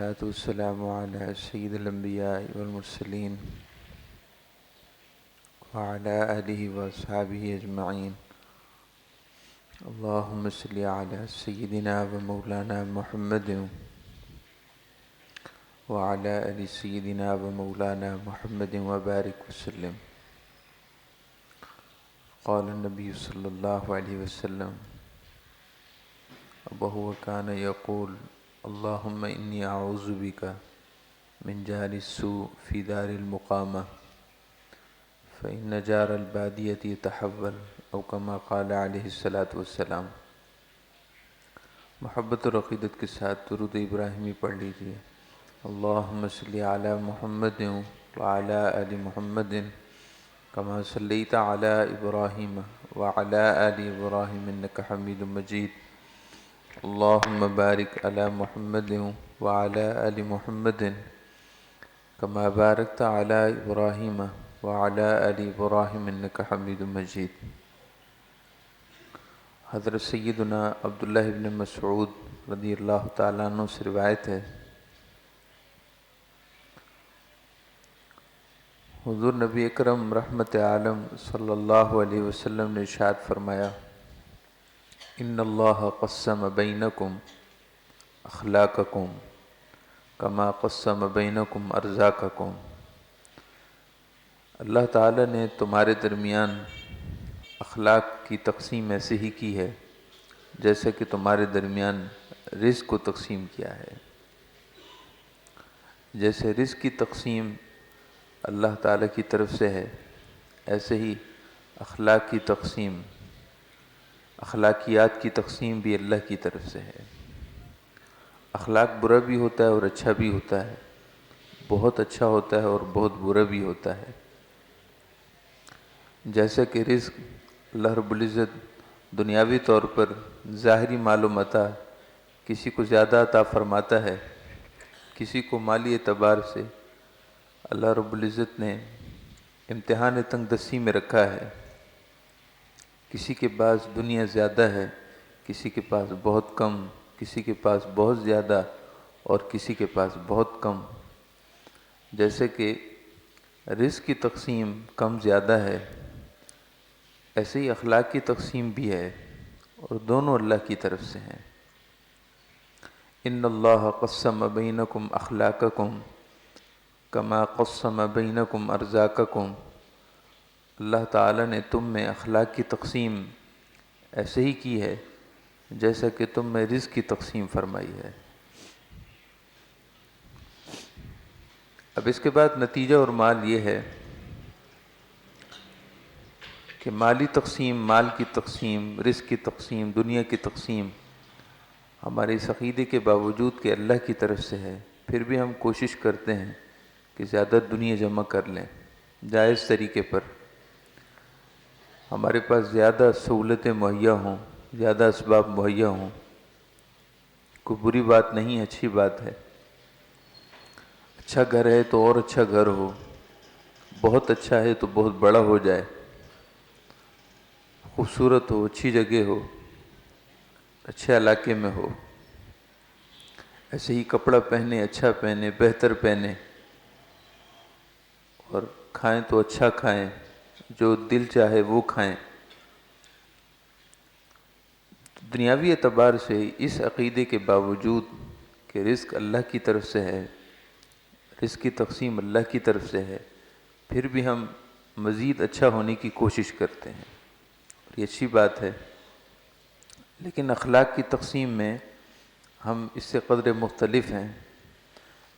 والصلاة والسلام على سيد الأنبياء والمرسلين وعلى آله وأصحابه أجمعين. اللهم صل على سيدنا ومولانا محمد وعلى آل سيدنا ومولانا محمد وبارك وسلم. قال النبي صلى الله عليه وسلم وهو كان يقول اللهم إني أعوذ بك من جار السوء في دار المقامة فإن جار البادية يتحول أو كما قال علیہ الصلاۃ والسلام. محبت اور عقیدت کے ساتھ درود ابراہیمی پڑھ لیجیے. اللہم صلی علی محمد وعلی آل محمد کما صلیت علی ابراہیم وعلی آل ابراہیم انک حمید مجید. اللہم بارک علی محمد وعلی آل محمد کما بارکت علی ابراہیم وعلی آل ابراہیم انک حمید مجید. حضرت سیدنا عبداللہ ابن مسعود رضی اللہ تعالیٰ عنہ سے روایت ہے، حضور نبی اکرم رحمت عالم صلی اللہ علیہ وسلم نے ارشاد فرمایا، ان اللہ قسم بینکم اخلاقکم کما قسم بینکم ارزاقکم. اللہ تعالیٰ نے تمہارے درمیان اخلاق کی تقسیم ایسے ہی کی ہے جیسے کہ تمہارے درمیان رزق کو تقسیم کیا ہے. جیسے رزق کی تقسیم اللہ تعالیٰ کی طرف سے ہے، ایسے ہی اخلاق کی تقسیم، اخلاقیات کی تقسیم بھی اللہ کی طرف سے ہے. اخلاق برا بھی ہوتا ہے اور اچھا بھی ہوتا ہے، بہت اچھا ہوتا ہے اور بہت برا بھی ہوتا ہے. جیسا کہ رزق اللہ رب العزت دنیاوی طور پر ظاہری مال و متاع کسی کو زیادہ عطا فرماتا ہے، کسی کو مالی اعتبار سے اللہ رب العزت نے امتحان تنگ دستی میں رکھا ہے. کسی کے پاس دنیا زیادہ ہے، کسی کے پاس بہت کم، کسی کے پاس بہت زیادہ اور کسی کے پاس بہت کم. جیسے کہ رزق کی تقسیم کم زیادہ ہے، ایسے ہی اخلاق کی تقسیم بھی ہے اور دونوں اللہ کی طرف سے ہیں. ان اللہ قسم بینکم اخلاقکم کما قسم بینکم ارزاقکم. اللہ تعالیٰ نے تم میں اخلاق کی تقسیم ایسے ہی کی ہے جیسا کہ تم میں رزق کی تقسیم فرمائی ہے. اب اس کے بعد نتیجہ اور مال یہ ہے کہ مالی تقسیم، مال کی تقسیم، رزق کی تقسیم، دنیا کی تقسیم ہمارے اس عقیدے کے باوجود کہ اللہ کی طرف سے ہے، پھر بھی ہم کوشش کرتے ہیں کہ زیادہ دنیا جمع کر لیں جائز طریقے پر. ہمارے پاس زیادہ سہولتیں مہیا ہوں، زیادہ اسباب مہیا ہوں. کوئی بری بات نہیں، اچھی بات ہے. اچھا گھر ہے تو اور اچھا گھر ہو، بہت اچھا ہے تو بہت بڑا ہو جائے، خوبصورت ہو، اچھی جگہ ہو، اچھے علاقے میں ہو. ایسے ہی کپڑا پہنے، اچھا پہنے، بہتر پہنے، اور کھائیں تو اچھا کھائیں، جو دل چاہے وہ کھائیں. دنیاوی اعتبار سے اس عقیدے کے باوجود کہ رزق اللہ کی طرف سے ہے، رزق کی تقسیم اللہ کی طرف سے ہے، پھر بھی ہم مزید اچھا ہونے کی کوشش کرتے ہیں اور یہ اچھی بات ہے. لیکن اخلاق کی تقسیم میں ہم اس سے قدر مختلف ہیں.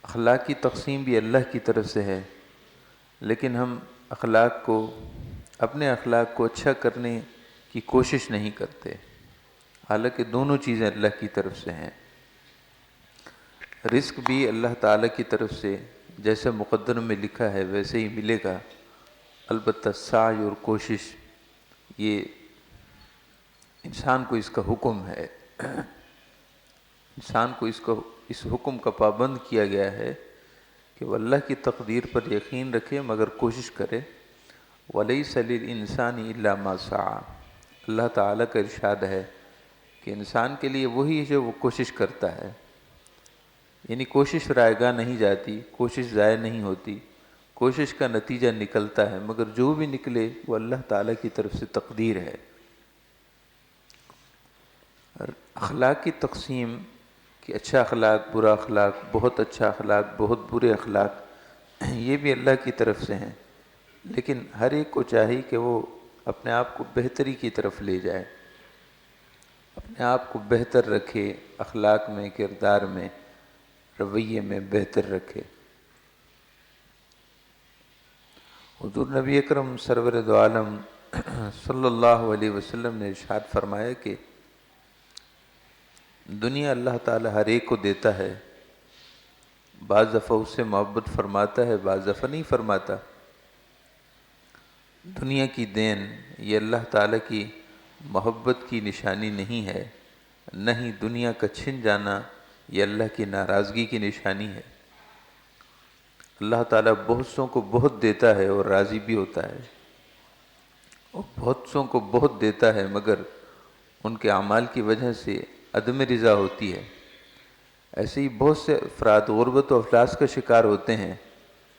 اخلاق کی تقسیم بھی اللہ کی طرف سے ہے، لیکن ہم اخلاق کو، اپنے اخلاق کو اچھا کرنے کی کوشش نہیں کرتے، حالانکہ دونوں چیزیں اللہ کی طرف سے ہیں. رزق بھی اللہ تعالیٰ کی طرف سے جیسے مقدر میں لکھا ہے ویسے ہی ملے گا، البتہ سعی اور کوشش یہ انسان کو اس کا حکم ہے. انسان کو اس حکم کا پابند کیا گیا ہے کہ وہ اللہ کی تقدیر پر یقین رکھے مگر کوشش کرے. وَلَيْسَ لِلْإِنسَانِ إِلَّا مَا سَعَى. اللہ تعالیٰ کا ارشاد ہے کہ انسان کے لیے وہی ہے جو وہ کوشش کرتا ہے. یعنی کوشش رائے گاہ نہیں جاتی، کوشش ضائع نہیں ہوتی، کوشش کا نتیجہ نکلتا ہے، مگر جو بھی نکلے وہ اللہ تعالیٰ کی طرف سے تقدیر ہے۔ اور اخلاق کی تقسیم کہ اچھا اخلاق، برا اخلاق، بہت اچھا اخلاق، بہت برے اخلاق، یہ بھی اللہ کی طرف سے ہیں، لیکن ہر ایک کو چاہیے کہ وہ اپنے آپ کو بہتری کی طرف لے جائے، اپنے آپ کو بہتر رکھے، اخلاق میں، کردار میں، رویے میں بہتر رکھے۔ حضور نبی اکرم سرور دو عالم صلی اللہ علیہ وسلم نے ارشاد فرمایا کہ دنیا اللہ تعالی ہر ایک کو دیتا ہے، بعض دفعہ اس سے محبت فرماتا ہے، بعض دفعہ نہیں فرماتا۔ دنیا کی دین یہ اللہ تعالیٰ کی محبت کی نشانی نہیں ہے، نہ ہی دنیا کا چھن جانا یہ اللہ کی ناراضگی کی نشانی ہے۔ اللہ تعالیٰ بہت سوں کو بہت دیتا ہے اور راضی بھی ہوتا ہے، اور بہت سوں کو بہت دیتا ہے مگر ان کے اعمال کی وجہ سے عدم رضا ہوتی ہے۔ ایسے ہی بہت سے افراد غربت و افلاس کا شکار ہوتے ہیں،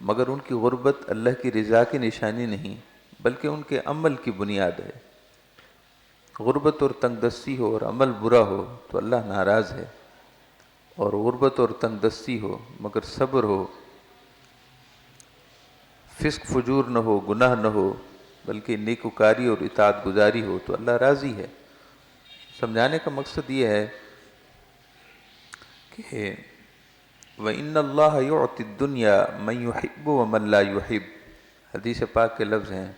مگر ان کی غربت اللہ کی رضا کی نشانی نہیں بلکہ ان کے عمل کی بنیاد ہے۔ غربت اور تنگ دستی ہو اور عمل برا ہو تو اللہ ناراض ہے، اور غربت اور تنگ دستی ہو مگر صبر ہو، فسق فجور نہ ہو، گناہ نہ ہو، بلکہ نیکوکاری اور اطاعت گزاری ہو تو اللہ راضی ہے۔ سمجھانے کا مقصد یہ ہے کہ وَإِنَّ اللَّهَ يُعْطِي الدُّنْيَا مَنْ يُحِبُّ وَمَنْ لَا يُحِبُّ، حدیث پاک کے لفظ ہیں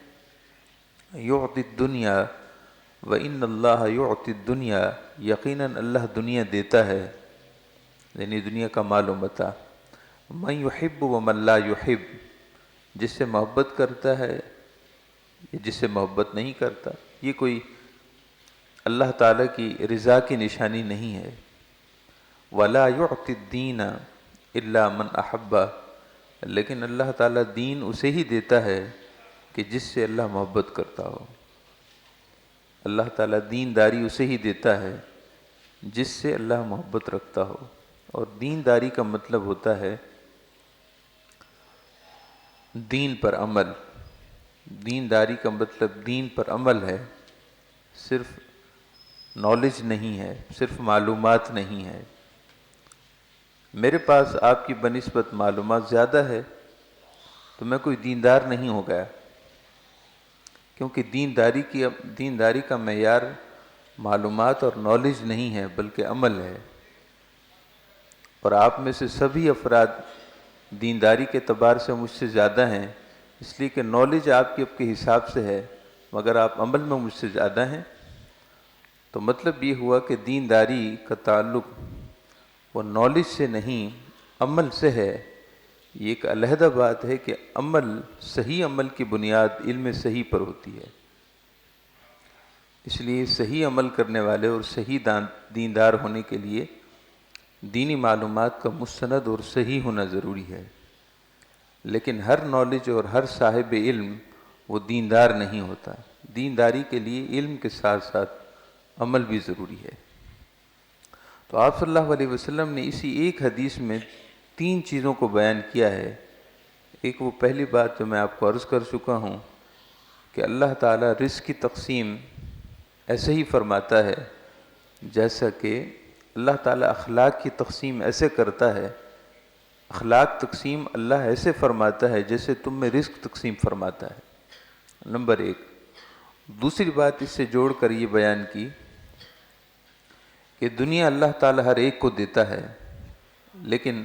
یعطی الدنیا وَإِنَّ اللَّهَ يُعْطِي الدُّنْيَا، یقیناً اللہ دنیا دیتا ہے، یعنی دنیا کا مال و متاع، مَنْ يُحِبُّ وَمَنْ لَا يُحِبُّ، جس سے محبت کرتا ہے یا جس سے محبت نہیں کرتا۔ یہ کوئی اللہ تعالیٰ کی رضا کی نشانی نہیں ہے۔ وَلَا يُعْطِي الدِّينَ إِلَّا مَنْ أَحَبَّ، لیکن اللہ تعالیٰ دین اسے ہی دیتا ہے کہ جس سے اللہ محبت کرتا ہو۔ اللہ تعالیٰ دینداری اسے ہی دیتا ہے جس سے اللہ محبت رکھتا ہو، اور دینداری کا مطلب ہوتا ہے دین پر عمل۔ دینداری کا مطلب دین پر عمل ہے، صرف نالج نہیں ہے، صرف معلومات نہیں ہے۔ میرے پاس آپ کی بنسبت معلومات زیادہ ہے تو میں کوئی دیندار نہیں ہو گیا، کیونکہ دینداری کا معیار معلومات اور نالج نہیں ہے بلکہ عمل ہے۔ اور آپ میں سے سبھی افراد دینداری کے اعتبار سے مجھ سے زیادہ ہیں، اس لیے کہ نالج آپ کے حساب سے ہے مگر آپ عمل میں مجھ سے زیادہ ہیں۔ تو مطلب یہ ہوا کہ دینداری کا تعلق وہ نالج سے نہیں عمل سے ہے۔ یہ ایک علیحدہ بات ہے کہ صحیح عمل کی بنیاد علم صحیح پر ہوتی ہے، اس لیے صحیح عمل کرنے والے اور صحیح دیندار ہونے کے لیے دینی معلومات کا مستند اور صحیح ہونا ضروری ہے۔ لیکن ہر نالج اور ہر صاحب علم وہ دیندار نہیں ہوتا۔ دینداری کے لیے علم کے ساتھ ساتھ عمل بھی ضروری ہے۔ تو آپ صلی اللہ علیہ وسلم نے اسی ایک حدیث میں 3 چیزوں کو بیان کیا ہے۔ ایک وہ پہلی بات جو میں آپ کو عرض کر چکا ہوں کہ اللہ تعالیٰ رزق کی تقسیم ایسے ہی فرماتا ہے جیسا کہ اللہ تعالیٰ اخلاق کی تقسیم ایسے کرتا ہے۔ اخلاق تقسیم اللہ ایسے فرماتا ہے جیسے تم میں رزق تقسیم فرماتا ہے، نمبر 1۔ دوسری بات اس سے جوڑ کر یہ بیان کی کہ دنیا اللہ تعالیٰ ہر ایک کو دیتا ہے، لیکن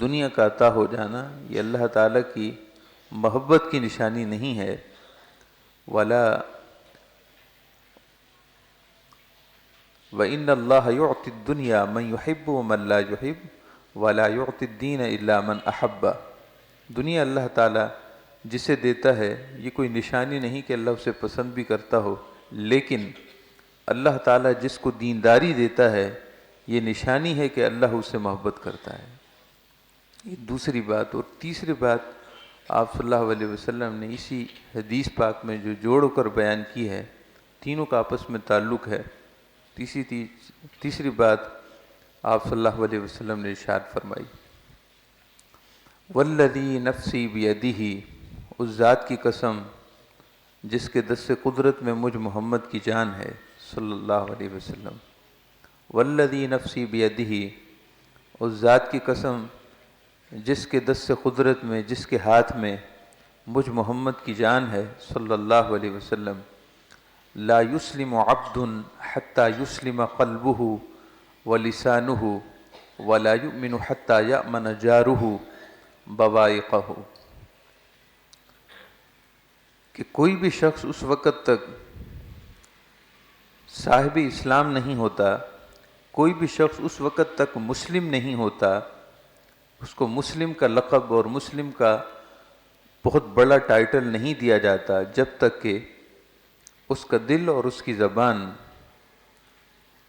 دنیا کا عطا ہو جانا یہ اللہ تعالیٰ کی محبت کی نشانی نہیں ہے۔ وَإِنَّ اللَّهَ يُعْطِي الدُّنْيَا مَنْ يُحِبُّ وَمَنْ لَا يُحِبُّ وَلَا يُعْطِي الدِّينَ إِلَّا مَنْ أَحَبَّ۔ دنیا اللہ تعالیٰ جسے دیتا ہے یہ کوئی نشانی نہیں کہ اللہ اسے پسند بھی کرتا ہو، لیکن اللہ تعالیٰ جس کو دینداری دیتا ہے یہ نشانی ہے کہ اللہ اس سے محبت کرتا ہے۔ یہ دوسری بات۔ اور تیسری بات آپ صلی اللہ علیہ وسلم نے اسی حدیث پاک میں جو جوڑ کر بیان کی ہے، تینوں کا آپس میں تعلق ہے۔ تیسری بات آپ صلی اللہ علیہ وسلم نے ارشاد فرمائی، والذی نفسی بیدہ، اس ذات کی قسم جس کے دست قدرت میں مجھ محمد کی جان ہے صلی اللہ علیہ وسلم، والذی نفسی بیدہ، اس ذات کی قسم جس کے دست قدرت میں، جس کے ہاتھ میں مجھ محمد کی جان ہے صلی اللہ علیہ وسلم، لا یسلم عبد حتی یسلم قلبہ ولسانہ ولا یؤمن حتی یأمن جارہ بوائقہ، کہ کوئی بھی شخص اس وقت تک صاحب اسلام نہیں ہوتا، کوئی بھی شخص اس وقت تک مسلم نہیں ہوتا، اس کو مسلم کا لقب اور مسلم کا بہت بڑا ٹائٹل نہیں دیا جاتا جب تک کہ اس کا دل اور اس کی زبان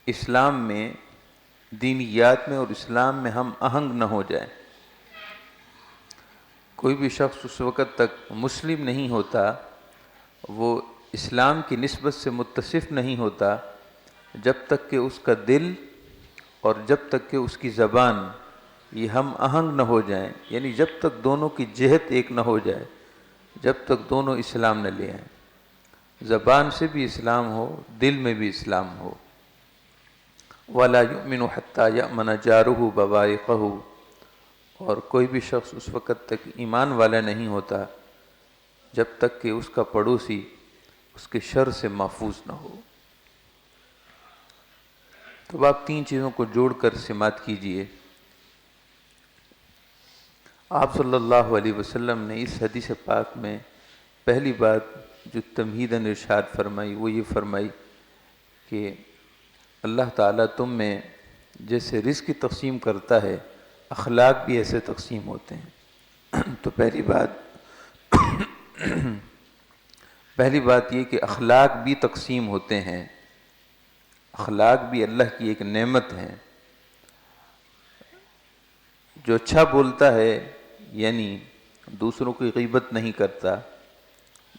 اسلام میں، دینیات میں اور اسلام میں ہم آہنگ نہ ہو جائے۔ کوئی بھی شخص اس وقت تک مسلم نہیں ہوتا، وہ اسلام کی نسبت سے متصف نہیں ہوتا جب تک کہ اس کا دل اور جب تک کہ اس کی زبان یہ ہم آہنگ نہ ہو جائیں، یعنی جب تک دونوں کی جہت ایک نہ ہو جائے، جب تک دونوں اسلام نہ لے آئیں، زبان سے بھی اسلام ہو، دل میں بھی اسلام ہو۔ وَلَا يُؤْمِنُ حَتَّى يَأْمَنَ جَارُهُ بَوَائِقَهُ، اور کوئی بھی شخص اس وقت تک ایمان والا نہیں ہوتا جب تک کہ اس کا پڑوسی اس کے شر سے محفوظ نہ ہو۔ تو اب آپ تین چیزوں کو جوڑ کر سماعت کیجئے۔ آپ صلی اللہ علیہ وسلم نے اس حدیث پاک میں پہلی بات جو تمہیداً ارشاد فرمائی وہ یہ فرمائی کہ اللہ تعالیٰ تم میں جیسے رزق کی تقسیم کرتا ہے، اخلاق بھی ایسے تقسیم ہوتے ہیں۔ تو پہلی بات یہ کہ اخلاق بھی تقسیم ہوتے ہیں، اخلاق بھی اللہ کی ایک نعمت ہے۔ جو اچھا بولتا ہے یعنی دوسروں کی غیبت نہیں کرتا،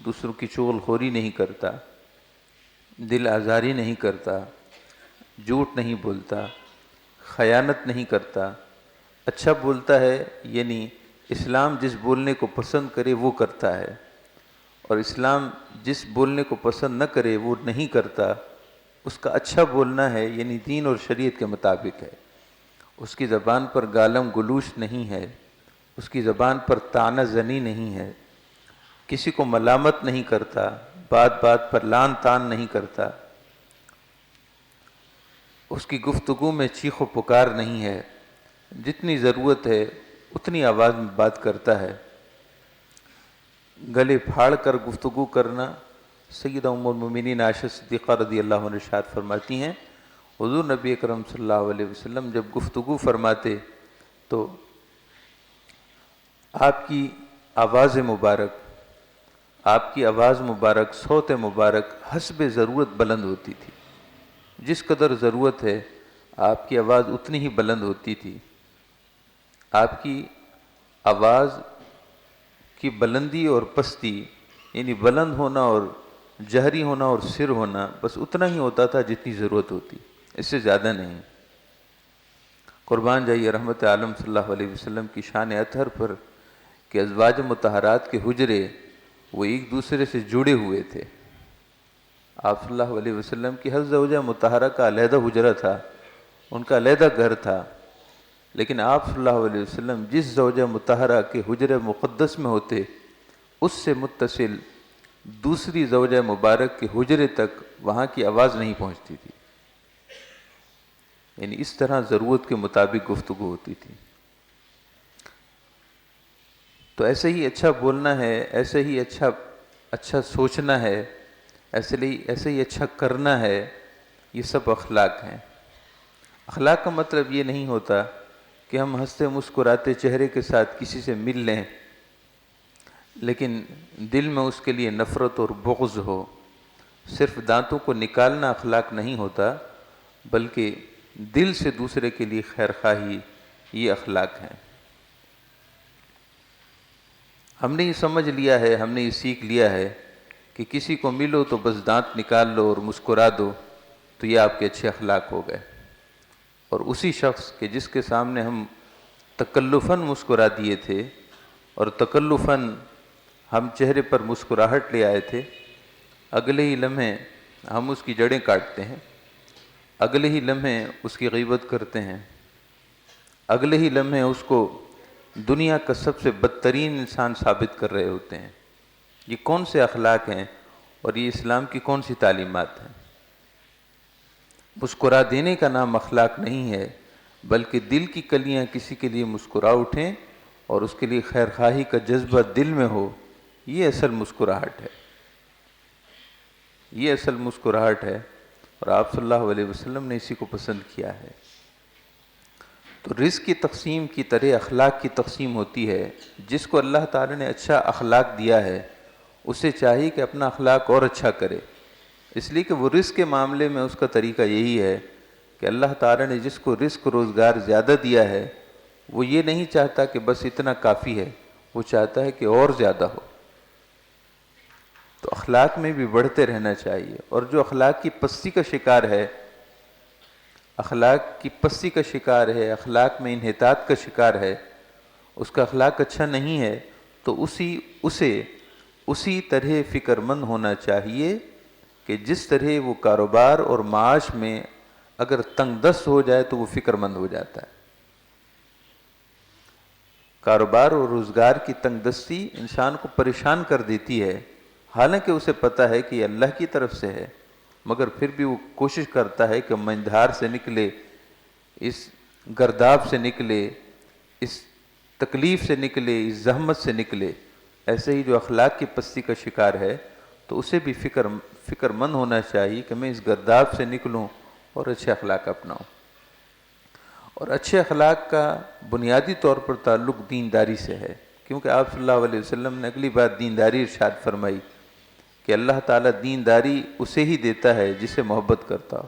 دوسروں کی چغل خوری نہیں کرتا، دل آزاری نہیں کرتا، جھوٹ نہیں بولتا، خیانت نہیں کرتا، اچھا بولتا ہے یعنی اسلام جس بولنے کو پسند کرے وہ کرتا ہے، اور اسلام جس بولنے کو پسند نہ کرے وہ نہیں کرتا، اس کا اچھا بولنا ہے یعنی دین اور شریعت کے مطابق ہے۔ اس کی زبان پر گالم گلوچ نہیں ہے، اس کی زبان پر طعنہ زنی نہیں ہے، کسی کو ملامت نہیں کرتا، بات بات پر لعن طعن نہیں کرتا، اس کی گفتگو میں چیخ و پکار نہیں ہے، جتنی ضرورت ہے اتنی آواز میں بات کرتا ہے۔ گلے پھاڑ کر گفتگو کرنا، سیدہ ام المومنین عائشہ صدیقہ رضی اللہ عنہ ارشاد فرماتی ہیں، حضور نبی اکرم صلی اللہ علیہ وسلم جب گفتگو فرماتے تو آپ کی آواز مبارک، صوت مبارک حسب ضرورت بلند ہوتی تھی۔ جس قدر ضرورت ہے آپ کی آواز اتنی ہی بلند ہوتی تھی۔ آپ کی آواز کی بلندی اور پستی یعنی بلند ہونا اور جہری ہونا اور سر ہونا بس اتنا ہی ہوتا تھا جتنی ضرورت ہوتی، اس سے زیادہ نہیں۔ قربان جائیے رحمت عالم صلی اللہ علیہ وسلم کی شان اطہر پر کہ ازواج مطہرات کے حجرے وہ ایک دوسرے سے جڑے ہوئے تھے۔ آپ صلی اللہ علیہ وسلم کی ہر زوجہ مطہرہ کا علیحدہ حجرہ تھا، ان کا علیحدہ گھر تھا، لیکن آپ صلی اللہ علیہ وسلم جس زوجہ مطہرہ کے حجرہ مقدس میں ہوتے اس سے متصل دوسری زوجہ مبارک کے حجرے تک وہاں کی آواز نہیں پہنچتی تھی، یعنی اس طرح ضرورت کے مطابق گفتگو ہوتی تھی۔ تو ایسے ہی اچھا بولنا ہے، ایسے ہی اچھا سوچنا ہے، ایسے ہی اچھا کرنا ہے، یہ سب اخلاق ہیں۔ اخلاق کا مطلب یہ نہیں ہوتا کہ ہم ہنستے مسکراتے چہرے کے ساتھ کسی سے مل لیں لیکن دل میں اس کے لیے نفرت اور بغض ہو۔ صرف دانتوں کو نکالنا اخلاق نہیں ہوتا بلکہ دل سے دوسرے کے لیے خیر خواہی، یہ اخلاق ہیں۔ ہم نے یہ سمجھ لیا ہے، ہم نے یہ سیکھ لیا ہے کہ کسی کو ملو تو بس دانت نکال لو اور مسکرا دو تو یہ آپ کے اچھے اخلاق ہو گئے۔ اور اسی شخص کہ جس کے سامنے ہم تکلفاً مسکرا دیے تھے اور تکلفاً ہم چہرے پر مسکراہٹ لے آئے تھے، اگلے ہی لمحے ہم اس کی جڑیں کاٹتے ہیں، اگلے ہی لمحے اس کی غیبت کرتے ہیں، اگلے ہی لمحے اس کو دنیا کا سب سے بدترین انسان ثابت کر رہے ہوتے ہیں۔ یہ کون سے اخلاق ہیں اور یہ اسلام کی کون سی تعلیمات ہیں؟ مسکرا دینے کا نام اخلاق نہیں ہے، بلکہ دل کی کلیاں کسی کے لیے مسکرا اٹھیں اور اس کے لیے خیر خواہی کا جذبہ دل میں ہو، یہ اصل مسکراہٹ ہے، یہ اصل مسکراہٹ ہے، اور آپ صلی اللہ علیہ وسلم نے اسی کو پسند کیا ہے۔ تو رزق کی تقسیم کی طرح اخلاق کی تقسیم ہوتی ہے۔ جس کو اللہ تعالی نے اچھا اخلاق دیا ہے اسے چاہیے کہ اپنا اخلاق اور اچھا کرے، اس لیے کہ وہ رزق کے معاملے میں اس کا طریقہ یہی ہے کہ اللہ تعالی نے جس کو رزق روزگار زیادہ دیا ہے وہ یہ نہیں چاہتا کہ بس اتنا کافی ہے، وہ چاہتا ہے کہ اور زیادہ ہو۔ تو اخلاق میں بھی بڑھتے رہنا چاہیے، اور جو اخلاق کی پستی کا شکار ہے، اخلاق کی پستی کا شکار ہے، اخلاق میں انحطاط کا شکار ہے، اس کا اخلاق اچھا نہیں ہے، تو اسے اسی طرح فکر مند ہونا چاہیے کہ جس طرح وہ کاروبار اور معاش میں اگر تنگ دست ہو جائے تو وہ فکر مند ہو جاتا ہے۔ کاروبار اور روزگار کی تنگ دستی انسان کو پریشان کر دیتی ہے، حالانکہ اسے پتہ ہے کہ یہ اللہ کی طرف سے ہے، مگر پھر بھی وہ کوشش کرتا ہے کہ منجھار سے نکلے، اس گرداب سے نکلے، اس تکلیف سے نکلے، اس زحمت سے نکلے۔ ایسے ہی جو اخلاق کی پستی کا شکار ہے تو اسے بھی فکر مند ہونا چاہیے کہ میں اس گرداب سے نکلوں اور اچھے اخلاق اپناؤں۔ اور اچھے اخلاق کا بنیادی طور پر تعلق دینداری سے ہے، کیونکہ آپ صلی اللہ علیہ وسلم نے اگلی بات دینداری ارشاد فرمائی کہ اللہ تعالیٰ دینداری اسے ہی دیتا ہے جسے محبت کرتا ہو۔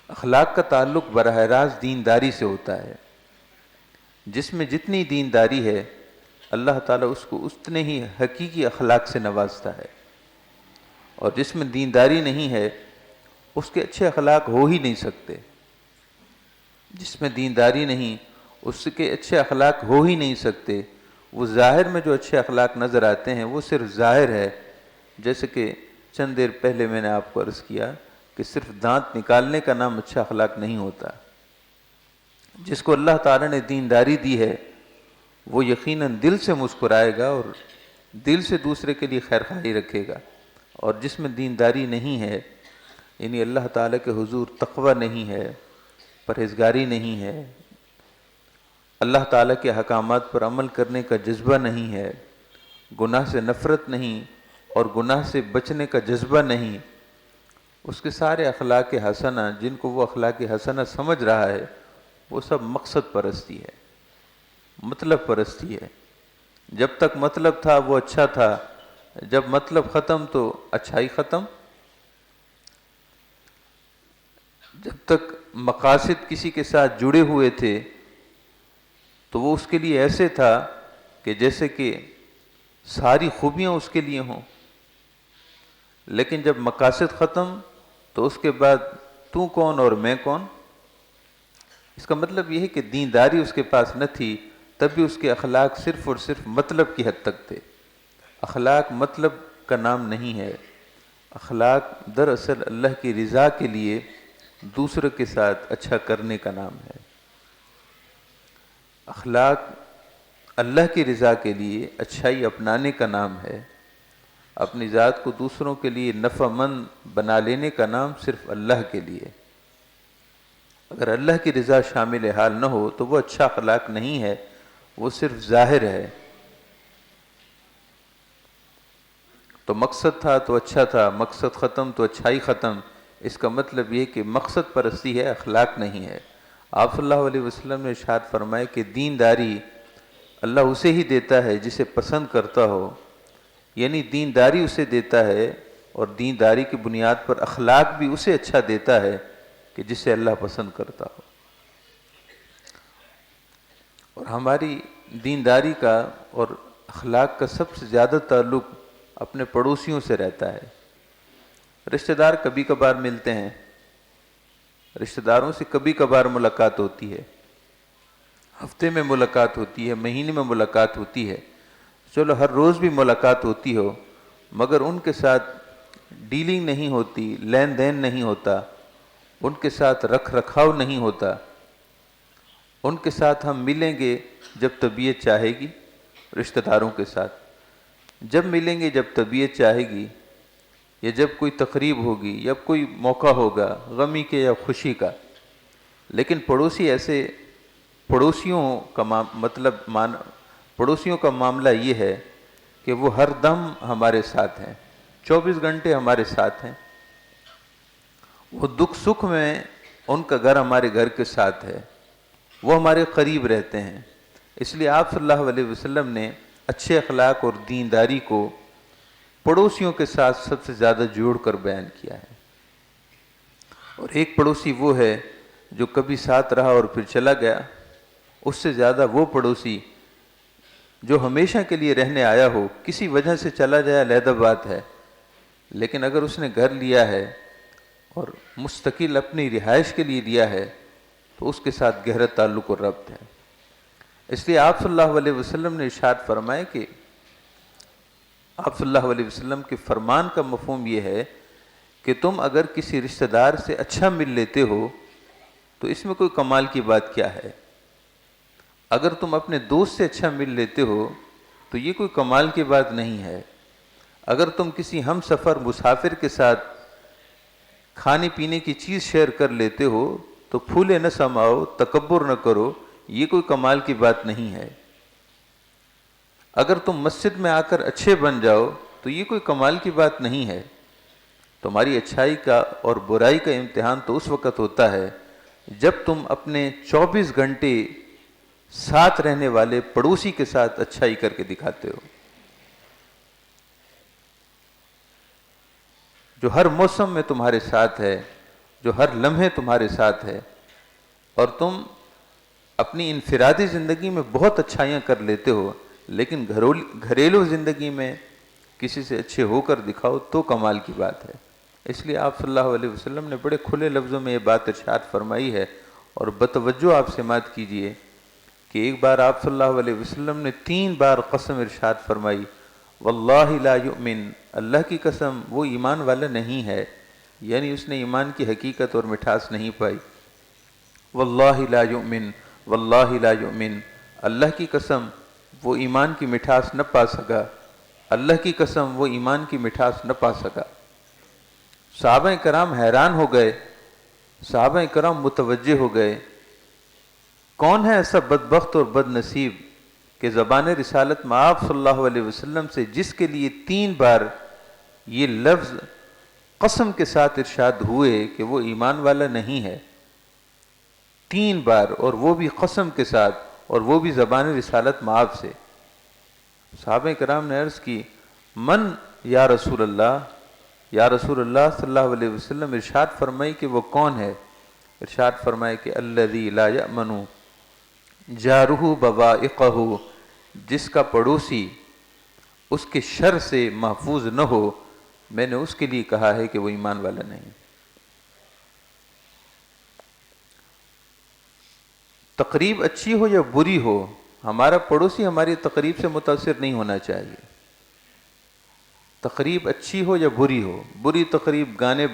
اخلاق کا تعلق براہ راست دینداری سے ہوتا ہے۔ جس میں جتنی دینداری ہے اللہ تعالیٰ اس کو اتنے ہی حقیقی اخلاق سے نوازتا ہے، اور جس میں دینداری نہیں ہے اس کے اچھے اخلاق ہو ہی نہیں سکتے۔ جس میں دینداری نہیں اس کے اچھے اخلاق ہو ہی نہیں سکتے۔ وہ ظاہر میں جو اچھے اخلاق نظر آتے ہیں وہ صرف ظاہر ہے، جیسے کہ چند دیر پہلے میں نے آپ کو عرض کیا کہ صرف دانت نکالنے کا نام اچھا اخلاق نہیں ہوتا۔ جس کو اللہ تعالیٰ نے دینداری دی ہے وہ یقیناً دل سے مسکرائے گا اور دل سے دوسرے کے لیے خیر خواہی رکھے گا، اور جس میں دینداری نہیں ہے، یعنی اللہ تعالیٰ کے حضور تقوی نہیں ہے، پرہیزگاری نہیں ہے، اللہ تعالیٰ کے احکامات پر عمل کرنے کا جذبہ نہیں ہے، گناہ سے نفرت نہیں اور گناہ سے بچنے کا جذبہ نہیں، اس کے سارے اخلاق حسنہ جن کو وہ اخلاق حسنہ سمجھ رہا ہے وہ سب مقصد پرستی ہے، مطلب پرستی ہے۔ جب تک مطلب تھا وہ اچھا تھا، جب مطلب ختم تو اچھائی ختم۔ جب تک مقاصد کسی کے ساتھ جڑے ہوئے تھے تو وہ اس کے لیے ایسے تھا کہ جیسے کہ ساری خوبیاں اس کے لیے ہوں، لیکن جب مقاصد ختم تو اس کے بعد تو کون اور میں کون۔ اس کا مطلب یہ ہے کہ دینداری اس کے پاس نہ تھی، تب بھی اس کے اخلاق صرف اور صرف مطلب کی حد تک تھے۔ اخلاق مطلب کا نام نہیں ہے، اخلاق دراصل اللہ کی رضا کے لیے دوسرے کے ساتھ اچھا کرنے کا نام ہے۔ اخلاق اللہ کی رضا کے لیے اچھائی اپنانے کا نام ہے، اپنی ذات کو دوسروں کے لیے نفع مند بنا لینے کا نام صرف اللہ کے لیے۔ اگر اللہ کی رضا شامل حال نہ ہو تو وہ اچھا اخلاق نہیں ہے، وہ صرف ظاہر ہے۔ تو مقصد تھا تو اچھا تھا، مقصد ختم تو اچھائی ختم۔ اس کا مطلب یہ کہ مقصد پرستی ہے، اخلاق نہیں ہے۔ آپ صلی اللہ علیہ وسلم نے ارشاد فرمایا کہ دینداری اللہ اسے ہی دیتا ہے جسے پسند کرتا ہو، یعنی دینداری اسے دیتا ہے، اور دینداری کی بنیاد پر اخلاق بھی اسے اچھا دیتا ہے کہ جسے اللہ پسند کرتا ہو۔ اور ہماری دینداری کا اور اخلاق کا سب سے زیادہ تعلق اپنے پڑوسیوں سے رہتا ہے۔ رشتہ دار کبھی کبھار ملتے ہیں، رشتہ داروں سے کبھی کبھار ملاقات ہوتی ہے، ہفتے میں ملاقات ہوتی ہے، مہینے میں ملاقات ہوتی ہے، چلو ہر روز بھی ملاقات ہوتی ہو، مگر ان کے ساتھ ڈیلنگ نہیں ہوتی، لین دین نہیں ہوتا، ان کے ساتھ رکھ رکھاؤ نہیں ہوتا۔ ان کے ساتھ ہم ملیں گے جب طبیعت چاہے گی، رشتہ داروں کے ساتھ جب ملیں گے جب طبیعت چاہے گی، یا جب کوئی تقریب ہوگی یا کوئی موقع ہوگا غمی کے یا خوشی کا۔ لیکن پڑوسی ایسے، پڑوسیوں کا پڑوسیوں کا معاملہ یہ ہے کہ وہ ہر دم ہمارے ساتھ ہیں، 24 گھنٹے ہمارے ساتھ ہیں، وہ دکھ سکھ میں ان کا گھر ہمارے گھر کے ساتھ ہے، وہ ہمارے قریب رہتے ہیں۔ اس لیے آپ صلی اللہ علیہ وسلم نے اچھے اخلاق اور دینداری کو پڑوسیوں کے ساتھ سب سے زیادہ جوڑ کر بیان کیا ہے۔ اور ایک پڑوسی وہ ہے جو کبھی ساتھ رہا اور پھر چلا گیا، اس سے زیادہ وہ پڑوسی جو ہمیشہ کے لیے رہنے آیا ہو، کسی وجہ سے چلا جائے علیحدہ بات ہے، لیکن اگر اس نے گھر لیا ہے اور مستقل اپنی رہائش کے لیے لیا ہے تو اس کے ساتھ گہرا تعلق اور ربط ہے۔ اس لیے آپ صلی اللہ علیہ وسلم نے ارشاد فرمائے کہ آپ صلی اللہ علیہ وسلم کے فرمان کا مفہوم یہ ہے کہ تم اگر کسی رشتہ دار سے اچھا مل لیتے ہو تو اس میں کوئی کمال کی بات کیا ہے؟ اگر تم اپنے دوست سے اچھا مل لیتے ہو تو یہ کوئی کمال کی بات نہیں ہے۔ اگر تم کسی ہم سفر مسافر کے ساتھ کھانے پینے کی چیز شیئر کر لیتے ہو تو پھولے نہ سماؤ، تکبر نہ کرو، یہ کوئی کمال کی بات نہیں ہے۔ اگر تم مسجد میں آ کر اچھے بن جاؤ تو یہ کوئی کمال کی بات نہیں ہے۔ تمہاری اچھائی کا اور برائی کا امتحان تو اس وقت ہوتا ہے جب تم اپنے 24 گھنٹے ساتھ رہنے والے پڑوسی کے ساتھ اچھائی کر کے دکھاتے ہو، جو ہر موسم میں تمہارے ساتھ ہے، جو ہر لمحے تمہارے ساتھ ہے، اور تم اپنی انفرادی زندگی میں بہت اچھائیاں کر لیتے ہو لیکن گھریلو زندگی میں کسی سے اچھے ہو کر دکھاؤ تو کمال کی بات ہے۔ اس لیے آپ صلی اللہ علیہ وسلم نے بڑے کھلے لفظوں میں یہ بات ارشاد فرمائی ہے، اور بتوجہ آپ سماعت کیجئے کہ ایک بار آپ صلی اللہ علیہ وسلم نے 3 بار قسم ارشاد فرمائی، واللہ لا یؤمن، اللہ کی قسم وہ ایمان والا نہیں ہے، یعنی اس نے ایمان کی حقیقت اور مٹھاس نہیں پائی۔ واللہ لا یؤمن، واللہ لا یؤمن، اللہ کی قسم وہ ایمان کی مٹھاس نہ پا سکا، اللہ کی قسم وہ ایمان کی مٹھاس نہ پا سکا۔ صحابہ کرام حیران ہو گئے، صحابہ کرام متوجہ ہو گئے، کون ہے ایسا بدبخت اور بد نصیب کہ زبان رسالت میں آپ صلی اللہ علیہ وسلم سے جس کے لیے 3 بار یہ لفظ قسم کے ساتھ ارشاد ہوئے کہ وہ ایمان والا نہیں ہے، 3 بار، اور وہ بھی قسم کے ساتھ، اور وہ بھی زبان رسالت میں آپ سے۔ صحابہ کرام نے عرض کی، من یا رسول اللہ، یا رسول اللہ صلی اللہ علیہ وسلم ارشاد فرمائی کہ وہ کون ہے؟ ارشاد فرمائے کہ الذی لا یأمن جارہ بوائقہ، جس کا پڑوسی اس کے شر سے محفوظ نہ ہو، میں نے اس کے لیے کہا ہے کہ وہ ایمان والا نہیں۔ تقریب اچھی ہو یا بری ہو، ہمارا پڑوسی ہماری تقریب سے متاثر نہیں ہونا چاہیے۔ تقریب اچھی ہو یا بری ہو، بری تقریب گانے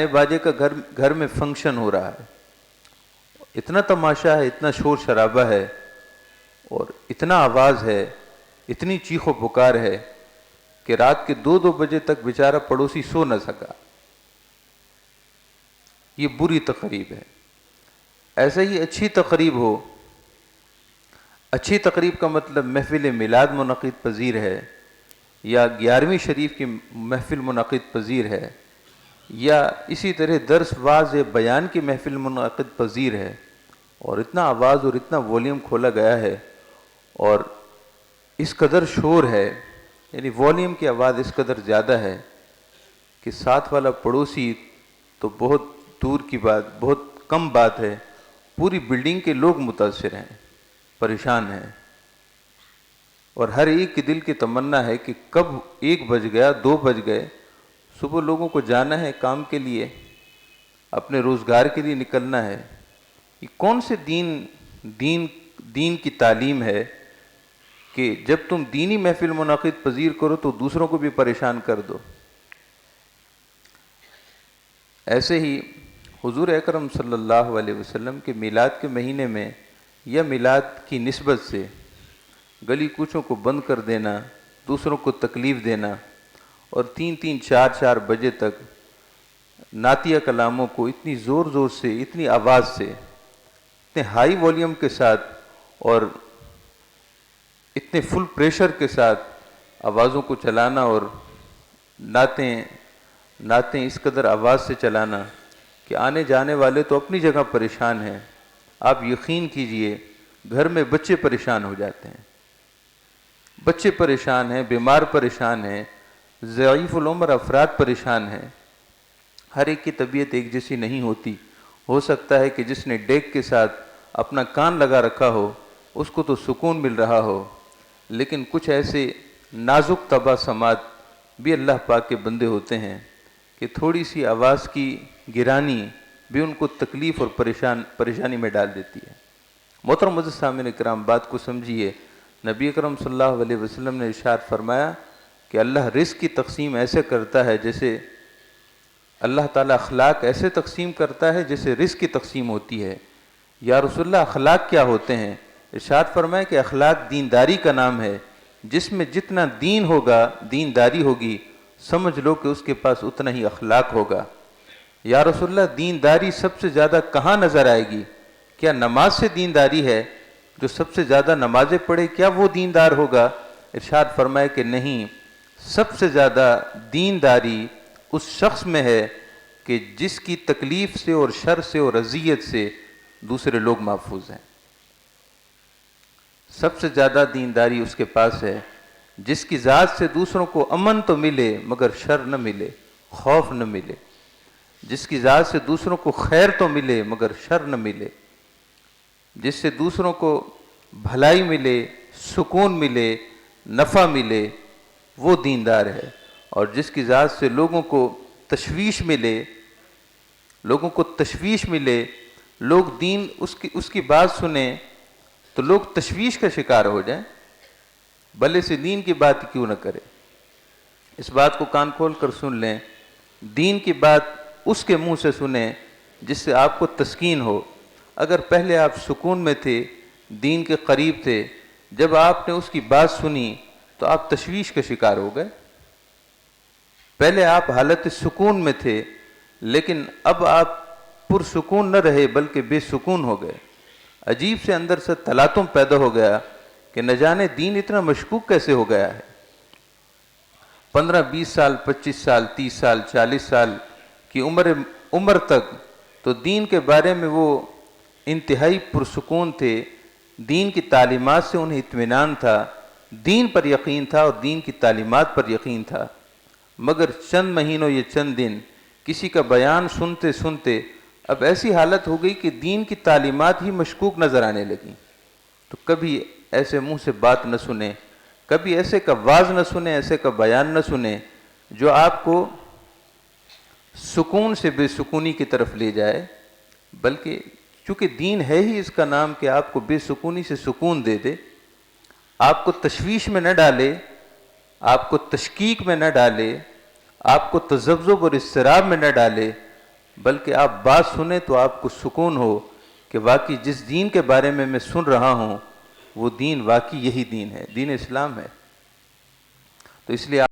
باجے کا گھر میں فنکشن ہو رہا ہے، اتنا تماشا ہے، اتنا شور شرابہ ہے، اور اتنا آواز ہے، اتنی چیخ و پکار ہے کہ رات کے 2 بجے تک بیچارہ پڑوسی سو نہ سکا، یہ بری تقریب ہے۔ ایسا ہی اچھی تقریب ہو، اچھی تقریب کا مطلب محفل میلاد منعقد پذیر ہے، یا 11ویں شریف کی محفل منعقد پذیر ہے، یا اسی طرح درس واز بیان کی محفل منعقد پذیر ہے، اور اتنا آواز اور اتنا والیوم کھولا گیا ہے اور اس قدر شور ہے، یعنی والیوم کی آواز اس قدر زیادہ ہے کہ ساتھ والا پڑوسی تو بہت دور کی بات، بہت کم بات ہے، پوری بلڈنگ کے لوگ متاثر ہیں، پریشان ہیں، اور ہر ایک کے دل کی تمنا ہے کہ کب 1 بج گیا، 2 بج گئے، صبح لوگوں کو جانا ہے کام کے لیے، اپنے روزگار کے لیے نکلنا ہے، یہ کون سے دین کی تعلیم ہے کہ جب تم دینی محفل منعقد پذیر کرو تو دوسروں کو بھی پریشان کر دو۔ ایسے ہی حضور اکرم صلی اللہ علیہ وسلم کے میلاد کے مہینے میں یا میلاد کی نسبت سے گلی کوچوں کو بند کر دینا، دوسروں کو تکلیف دینا اور 3-3 4-4 بجے تک نعتیہ کلاموں کو اتنی زور سے، اتنی آواز سے، اتنے ہائی والیوم کے ساتھ اور اتنے فل پریشر کے ساتھ آوازوں کو چلانا اور نعتیں اس قدر آواز سے چلانا کہ آنے جانے والے تو اپنی جگہ پریشان ہیں۔ آپ یقین کیجئے گھر میں بچے پریشان ہو جاتے ہیں، بچے پریشان ہیں، بیمار پریشان ہیں، ضعیف العمر افراد پریشان ہیں۔ ہر ایک کی طبیعت ایک جیسی نہیں ہوتی، ہو سکتا ہے کہ جس نے ڈیک کے ساتھ اپنا کان لگا رکھا ہو اس کو تو سکون مل رہا ہو، لیکن کچھ ایسے نازک طبع سماعت بھی اللہ پاک کے بندے ہوتے ہیں کہ تھوڑی سی آواز کی گرانی بھی ان کو تکلیف اور پریشانی میں ڈال دیتی ہے۔ محترم معزز سامعین کرام، بات کو سمجھیے۔ نبی اکرم صلی اللہ علیہ وسلم نے ارشاد فرمایا کہ اللہ رزق کی تقسیم ایسے کرتا ہے جیسے اللہ تعالیٰ اخلاق ایسے تقسیم کرتا ہے جیسے رزق کی تقسیم ہوتی ہے۔ یا رسول اللہ اخلاق کیا ہوتے ہیں؟ ارشاد فرمایا کہ اخلاق دینداری کا نام ہے، جس میں جتنا دین ہوگا، دینداری ہوگی، سمجھ لو کہ اس کے پاس اتنا ہی اخلاق ہوگا۔ یا رسول اللہ دینداری سب سے زیادہ کہاں نظر آئے گی؟ کیا نماز سے دینداری ہے؟ جو سب سے زیادہ نمازیں پڑھے کیا وہ دیندار ہوگا؟ ارشاد فرمایا کہ نہیں، سب سے زیادہ دینداری اس شخص میں ہے کہ جس کی تکلیف سے اور شر سے اور اذیت سے دوسرے لوگ محفوظ ہیں۔ سب سے زیادہ دینداری اس کے پاس ہے جس کی ذات سے دوسروں کو امن تو ملے مگر شر نہ ملے، خوف نہ ملے، جس کی ذات سے دوسروں کو خیر تو ملے مگر شر نہ ملے، جس سے دوسروں کو بھلائی ملے، سکون ملے، نفع ملے، وہ دیندار ہے۔ اور جس کی ذات سے لوگوں کو تشویش ملے، لوگ دین اس کی بات سنیں تو لوگ تشویش کا شکار ہو جائیں، بھلے سے دین کی بات کیوں نہ کرے۔ اس بات کو کان کھول کر سن لیں، دین کی بات اس کے منہ سے سنیں جس سے آپ کو تسکین ہو۔ اگر پہلے آپ سکون میں تھے، دین کے قریب تھے، جب آپ نے اس کی بات سنی تو آپ تشویش کا شکار ہو گئے۔ پہلے آپ حالت سکون میں تھے، لیکن اب آپ پرسکون نہ رہے بلکہ بے سکون ہو گئے۔ عجیب سے اندر سے تلاطم پیدا ہو گیا کہ نہ جانے دین اتنا مشکوک کیسے ہو گیا ہے۔ 15-20 سال، 25 سال، 30 سال، 40 سال کی عمر تک تو دین کے بارے میں وہ انتہائی پرسکون تھے، دین کی تعلیمات سے انہیں اطمینان تھا، دین پر یقین تھا اور دین کی تعلیمات پر یقین تھا۔ مگر چند مہینوں یا چند دن کسی کا بیان سنتے سنتے اب ایسی حالت ہو گئی کہ دین کی تعلیمات ہی مشکوک نظر آنے لگیں۔ تو کبھی ایسے منہ سے بات نہ سنیں، کبھی ایسے کا واعظ نہ سنیں، ایسے کا بیان نہ سنیں جو آپ کو سکون سے بے سکونی کی طرف لے جائے، بلکہ چونکہ دین ہے ہی اس کا نام کہ آپ کو بے سکونی سے سکون دے دے، آپ کو تشویش میں نہ ڈالے، آپ کو تشکیک میں نہ ڈالے، آپ کو تذبذب اور اضطراب میں نہ ڈالے، بلکہ آپ بات سنیں تو آپ کو سکون ہو کہ واقعی جس دین کے بارے میں سن رہا ہوں وہ دین واقعی یہی دین ہے، دین اسلام ہے۔ تو اس لیے